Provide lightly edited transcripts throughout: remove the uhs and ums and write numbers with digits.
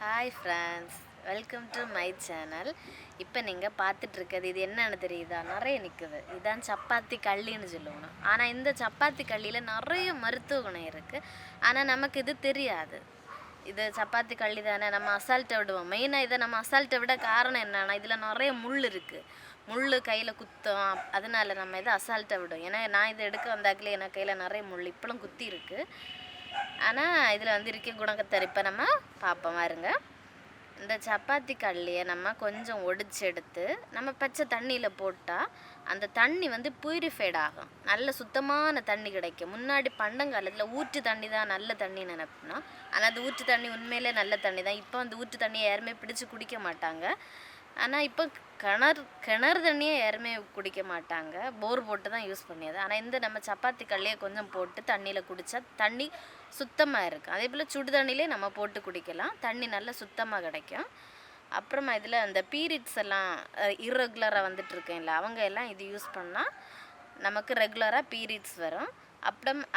Hi friends, welcome to my channel. இப்போ நீங்கள் பார்த்துட்ருக்கிறது இது என்னென்னு தெரியுதா? நிறைய நிற்குது. இதுதான் சப்பாத்தி கல்லின்னு சொல்லுவோம். ஆனால் இந்த சப்பாத்தி கல்லியில் நிறைய மருத்துவ குணம் இருக்குது. ஆனால் நமக்கு இது தெரியாது. இது சப்பாத்தி கல்லி தானே, நம்ம அசால்ட்டை விடுவோம். மெயினாக இதை நம்ம அசால்ட்டை விட காரணம் என்னென்னா, இதில் நிறைய முள் இருக்குது. முள் கையில் குத்தம், அதனால நம்ம இதை அசால்ட்டை விடும். ஏன்னா நான் இதை எடுக்க வந்தாக்கிலே எனக்கு கையில் நிறைய முள் இப்போலாம் குத்தி இருக்குது. ஆனால் இதில் வந்து இருக்க குணக்கத்தர் இப்போ நம்ம பார்ப்போம் பாருங்க. இந்த சப்பாத்தி கல்லியை நம்ம கொஞ்சம் ஒடிச்சு எடுத்து நம்ம பச்சை தண்ணியில் போட்டால் அந்த தண்ணி வந்து பியூரிஃபைட் ஆகும். நல்ல சுத்தமான தண்ணி கிடைக்கும். முன்னாடி பண்டங்காலத்தில் ஊற்று தண்ணி தான் நல்ல தண்ணி நினைப்போம். ஆனால் அது ஊற்று தண்ணி உண்மையிலே நல்ல தண்ணி தான். இப்போ அந்த ஊற்று தண்ணியை யாருமே பிடிச்சி குடிக்க மாட்டாங்க. ஆனால் இப்போ கிணறு தண்ணியே யாருமே குடிக்க மாட்டாங்க. போர் போட்டு தான் யூஸ் பண்ணியது. ஆனால் இந்த நம்ம சப்பாத்தி கல்லையை கொஞ்சம் போட்டு தண்ணியில் குடித்தா தண்ணி சுத்தமாக இருக்கும். அதே போல் சுடு தண்ணியிலே நம்ம போட்டு குடிக்கலாம். தண்ணி நல்லா சுத்தமாக கிடைக்கும். அப்புறமா இதில் அந்த பீரியட்ஸ் எல்லாம் இர்ரெகுலராக வந்துட்டுருக்கேன்ல, அவங்க எல்லாம் இது யூஸ் பண்ணால் நமக்கு ரெகுலராக பீரியட்ஸ் வரும்.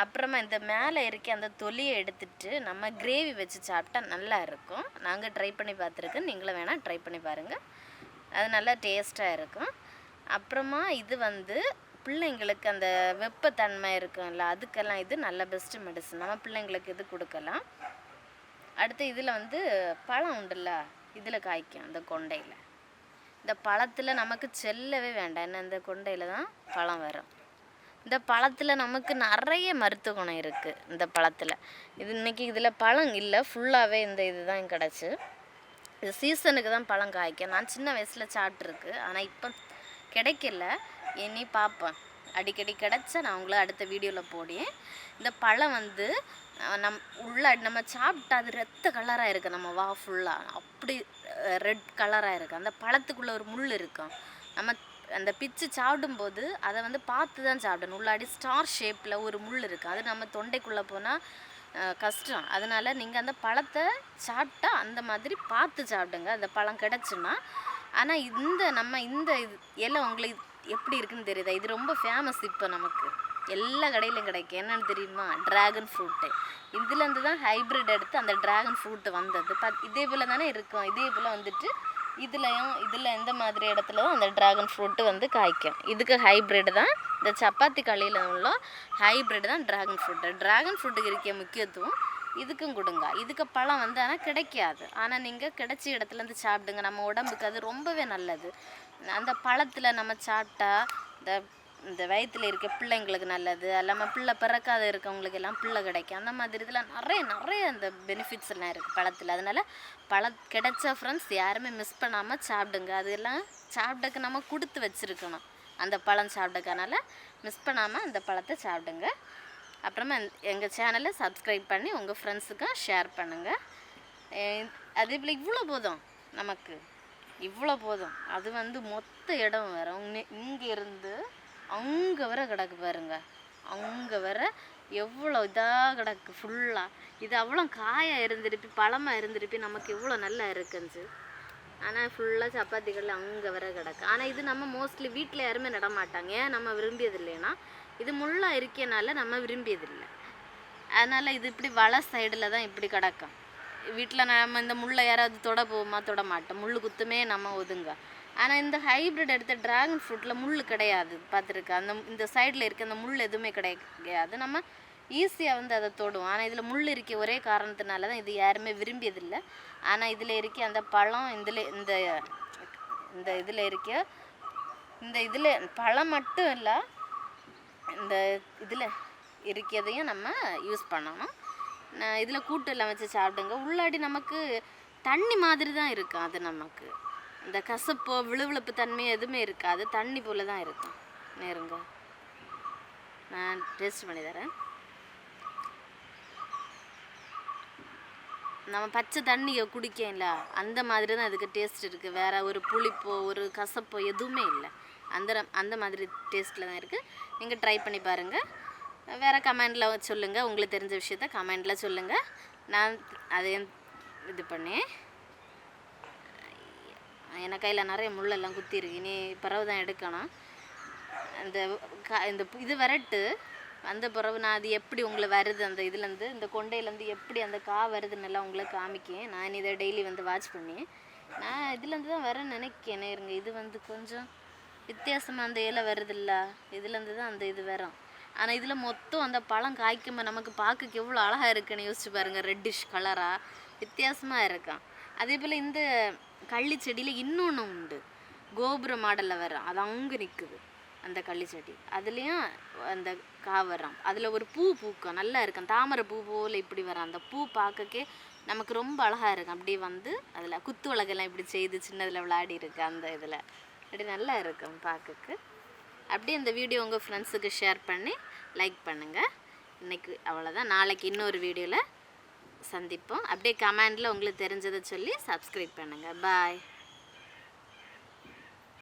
அப்புறமா இந்த மேலே இருக்க அந்த தொலியை எடுத்துட்டு நம்ம கிரேவி வச்சு சாப்பிட்டா நல்லா இருக்கும். நாங்கள் ட்ரை பண்ணி பார்த்துருக்கோம். நீங்களும் வேணால் ட்ரை பண்ணி பாருங்கள். அது நல்லா டேஸ்ட்டாக இருக்கும். அப்புறமா இது வந்து பிள்ளைங்களுக்கு அந்த வெப்பத்தன்மை இருக்கும்ல, அதுக்கெல்லாம் இது நல்ல பெஸ்ட்டு மெடிசன். நம்ம பிள்ளைங்களுக்கு இது கொடுக்கலாம். அடுத்து இதில் வந்து பழம் உண்டுல்ல, இதில் காய்க்கும் அந்த கொண்டையில். இந்த பழத்தில் நமக்கு செல்லவே வேண்டாம். என்ன, இந்த கொண்டையில் தான் பழம் வரும். இந்த பழத்தில் நமக்கு நிறைய மருத்துவ குணம் இருக்குது. இந்த பழத்தில் இது இன்றைக்கி இதில் பழம் இல்லை, ஃபுல்லாகவே இந்த இது தான் கிடச்சி. இது சீசனுக்கு தான் பழம் காய்க்கும். நான் சின்ன வயசில் சாப்பிட்ருக்கு, ஆனால் இப்போ கிடைக்கல. இனி பார்ப்பேன். அடிக்கடி கிடச்சா நான் உங்களை அடுத்த வீடியோவில் போடுவேன். இந்த பழம் வந்து நம்ம சாப்பிட்டா அது ரத்த கலராக இருக்குது. நம்ம வா ஃபுல்லாக அப்படி ரெட் கலராக இருக்குது. அந்த பழத்துக்குள்ளே ஒரு முள் இருக்கும். நம்ம அந்த பிச்சு சாப்பிடும்போது அதை வந்து பார்த்து தான் சாப்பிடணும். உள்ளாடி ஸ்டார் ஷேப்பில் ஒரு முள் இருக்குது. அது நம்ம தொண்டைக்குள்ளே போனால் கஷ்டம். அதனால் நீங்கள் அந்த பழத்தை சாப்பிட்டா அந்த மாதிரி பார்த்து சாப்பிடுங்க, அந்த பழம் கிடச்சுன்னா. ஆனால் இந்த இலை உங்களுக்கு எப்படி இருக்குன்னு தெரியுதா? இது ரொம்ப ஃபேமஸ். இப்போ நமக்கு எல்லா கடையிலும் கிடைக்கும். என்னென்னு தெரியுமா? Dragon fruit. இதுலேருந்து தான் ஹைப்ரிட் எடுத்து அந்த ட்ராகன் ஃப்ரூட்டு வந்தது. இதே போல் தானே இருக்கும். இதே போல் வந்துட்டு இதில் எந்த மாதிரி இடத்துல தான் அந்த ட்ராகன் ஃப்ரூட்டு வந்து காய்க்கும். இதுக்கு ஹைப்ரிட் தான் இந்த சப்பாத்தி களியில் உள்ள ஹைப்ரிட் தான் ட்ராகன் ஃப்ரூட்டு. ட்ராகன் ஃப்ரூட்டுக்கு இருக்க முக்கியத்துவம் இதுக்கும் கொடுங்க. இதுக்கு பழம் வந்து ஆனால் கிடைக்காது. ஆனால் நீங்கள் கிடைச்ச இடத்துலேருந்து சாப்பிடுங்க. நம்ம உடம்புக்கு அது ரொம்பவே நல்லது. அந்த பழத்தில் நம்ம சாப்பிட்டா இந்த வயிற்றில் இருக்க பிள்ளைங்களுக்கு நல்லது. இல்லாமல் பிள்ளை பிறக்காத இருக்கவங்களுக்கு எல்லாம் பிள்ளை கிடைக்கும். அந்த மாதிரி இதில் நிறைய அந்த பெனிஃபிட்ஸ் எல்லாம் இருக்குது பழத்தில். அதனால் பழம் கிடைச்ச ஃப்ரெண்ட்ஸ் யாருமே மிஸ் பண்ணாமல் சாப்பிடுங்க. அதெல்லாம் சாப்பிட்டக்கு நம்ம கொடுத்து வச்சுருக்கணும். அந்த பழம் சாப்பிட்டக்கனால மிஸ் பண்ணாமல் அந்த பழத்தை சாப்பிடுங்க. அப்புறமா எங்கள் சேனலை சப்ஸ்கிரைப் பண்ணி உங்கள் ஃப்ரெண்ட்ஸுக்கும் ஷேர் பண்ணுங்கள். அதே போல் இவ்வளோ போதும், நமக்கு இவ்வளோ போதும். அது வந்து மொத்த இடம் வேறு. இங்கேருந்து அங்கே வர கிடக்கு பாருங்க. அங்கே வர எவ்வளோ இதாக கிடக்கு ஃபுல்லாக. இது அவ்வளோ காயாக இருந்திருப்பி பழமாக இருந்திருப்பி நமக்கு எவ்வளோ நல்லா இருக்குன்னு. ஆனால் ஃபுல்லாக சப்பாத்திகள் அங்கே வர கிடக்கு. ஆனால் இது நம்ம மோஸ்ட்லி வீட்டில் யாருமே நடமாட்டாங்க. ஏன் நம்ம விரும்பியது இல்லைன்னா, இது முள்ளாக இருக்கனால நம்ம விரும்பியதில்லை. அதனால் இது இப்படி வலை சைடில் தான் இப்படி கிடக்கும். வீட்டில் நம்ம இந்த முள்ளை யாராவது தொட மாட்டோம். முள் குத்துமே நம்ம ஒதுங்க. ஆனால் இந்த ஹைப்ரிட் எடுத்த ட்ராகன் ஃப்ரூட்டில் முள் கிடையாது. பார்த்துருக்கா? இந்த சைடில் இருக்க அந்த முள் எதுவுமே கிடையாது. நம்ம ஈஸியாக வந்து அதை தொடுவோம். ஆனால் இதில் முள் இருக்க ஒரே காரணத்தினால தான் இது யாருமே விரும்பியதில்லை. ஆனால் இதில் இருக்க அந்த பழம் இதில் இருக்க பழம் மட்டும் இல்லை, இந்த இதில் இருக்கிறதையும் நம்ம யூஸ் பண்ணணும். இதில் கூட்டு எல்லாம் வச்சு சாப்பிடுங்க. உள்ளாடி நமக்கு தண்ணி மாதிரி தான் இருக்கும். அது நமக்கு இந்த கசப்போ விழுவிழுப்பு தன்மை எதுவுமே இருக்காது. தண்ணி போல் தான் இருக்கும். நேருங்க, நான் டேஸ்ட் பண்ணி தரேன். நம்ம பச்சை தண்ணியை குடிக்கல, அந்த மாதிரி தான் இதுக்கு டேஸ்ட் இருக்குது. வேறு ஒரு புளிப்போ ஒரு கசப்போ எதுவுமே இல்லை. அந்த மாதிரி டேஸ்ட்டில் தான் இருக்குது. நீங்கள் ட்ரை பண்ணி பாருங்கள். வேறு கமெண்டில் சொல்லுங்கள். உங்களுக்கு தெரிஞ்ச விஷயத்த கமெண்டில் சொல்லுங்கள். நான் அதையும் இது பண்ணி என் கையில் நிறைய முள்ளெல்லாம் குத்திருக்கு. இனி பிறகு தான் எடுக்கணும். இந்த இது வரட்டு வந்த பிறகு நான் அது எப்படி உங்களை வருது அந்த இதுலேருந்து இந்த கொண்டையிலேருந்து எப்படி அந்த வருதுன்னு எல்லாம் உங்களை காமிக்கேன். நான் இதை டெய்லி வந்து வாட்ச் பண்ணி நான் இதுலேருந்து தான் வரேன்னு நினைக்கிறேன். இருங்க, இது வந்து கொஞ்சம் வித்தியாசமாக அந்த இலை வருதில்ல, இதுலேருந்து தான் அந்த இது வரும். ஆனால் இதில் மொத்தம் அந்த பழம் காய்க்கும்போது நமக்கு பார்க்க எவ்வளோ அழகாக இருக்குன்னு யோசிச்சு பாருங்கள். ரெட்டிஷ் கலராக வித்தியாசமாக இருக்கான். அதே போல் இந்த கள்ளி செடியில் இன்னொன்று உண்டு, கோபுர மாடலில் வரும். அது அங்கே நிற்குது அந்த கள்ளி செடி. அதுலேயும் அந்த வரும். அதில் ஒரு பூ பூக்கும், நல்லா இருக்கும், தாமரை பூ போல் இப்படி வரும். அந்த பூ பார்க்கக்கே நமக்கு ரொம்ப அழகாக இருக்கும். அப்படியே வந்து அதில் குத்து விளக்கெல்லாம் இப்படி செய்து சின்னதில் விளையாடி இருக்கு அந்த இதில். அப்படி நல்லா இருக்கும் பார்க்கக்கு. அப்படியே இந்த வீடியோ உங்கள் ஃப்ரெண்ட்ஸுக்கு ஷேர் பண்ணி லைக் பண்ணுங்கள். இன்றைக்கி அவ்வளோதான். நாளைக்கு இன்னொரு வீடியோவில் சந்திப்போம். அப்படியே கமெண்டில் உங்களுக்கு தெரிஞ்சதை சொல்லி சப்ஸ்கிரைப் பண்ணுங்கள். பாய்.